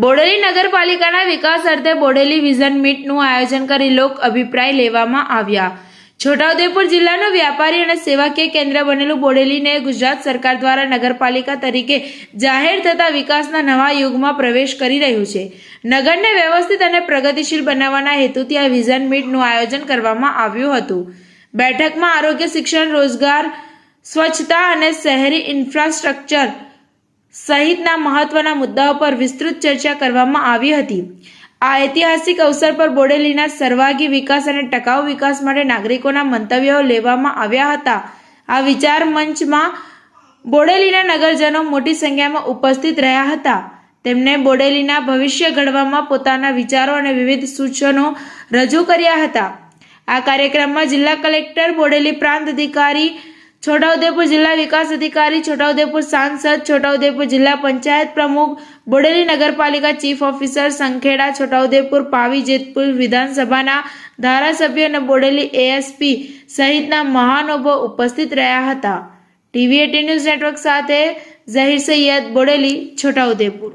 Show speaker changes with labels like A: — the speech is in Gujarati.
A: બોડેલી નગરપાલિકાના વિકાસ અર્થે બોડેલી વિઝન મીટનું આયોજન કરી લોક અભિપ્રાય લેવામાં આવ્યા। છોટાઉદેપુર જિલ્લાનું વ્યાપારી અને સેવાકીય કેન્દ્ર બનેલું બોડેલીને ગુજરાત સરકાર દ્વારા નગરપાલિકા તરીકે જાહેર થતા વિકાસના નવા યુગમાં પ્રવેશ કરી રહ્યું છે। નગરને વ્યવસ્થિત અને પ્રગતિશીલ બનાવવાના હેતુથી આ વિઝન મીટનું આયોજન કરવામાં આવ્યું હતું। બેઠકમાં આરોગ્ય, શિક્ષણ, રોજગાર, સ્વચ્છતા અને શહેરી ઇન્ફ્રાસ્ટ્રક્ચર સહિતના મહત્વના મુદ્દાઓ પર વિસ્તૃત ચર્ચા કરવામાં આવી હતી। આ ઐતિહાસિક અવસર પર બોડેલીના સર્વાંગી વિકાસ અને ટકાઉ વિકાસ માટે નાગરિકોના મંતવ્યો લેવામાં આવ્યા હતા। આ વિચાર મંચમાં બોડેલીના નગરજનો મોટી સંખ્યામાં ઉપસ્થિત રહ્યા હતા। તેમણે બોડેલીના ભવિષ્ય ઘડવામાં પોતાના વિચારો અને વિવિધ સૂચનો રજૂ કર્યા હતા। આ કાર્યક્રમમાં જિલ્લા કલેક્ટર, બોડેલી પ્રાંત અધિકારી, છોટાઉદેપુર જિલ્લા વિકાસ અધિકારી, છોટાઉદેપુર સાંસદ, છોટાઉદેપુર જિલ્લા પંચાયત પ્રમુખ, બોડેલી નગરપાલિકા ચીફ ઓફિસર, સંખેડા, છોટાઉદેપુર, પાવી, જેતપુર વિધાનસભાના ધારાસભ્યો અને બોડેલી એએસપી સહિતના મહાનુભાવો ઉપસ્થિત રહ્યા હતા। ટીવી 18 ન્યૂઝ નેટવર્ક સાથે ઝહીર સૈયદ, બોડેલી, છોટાઉદેપુર।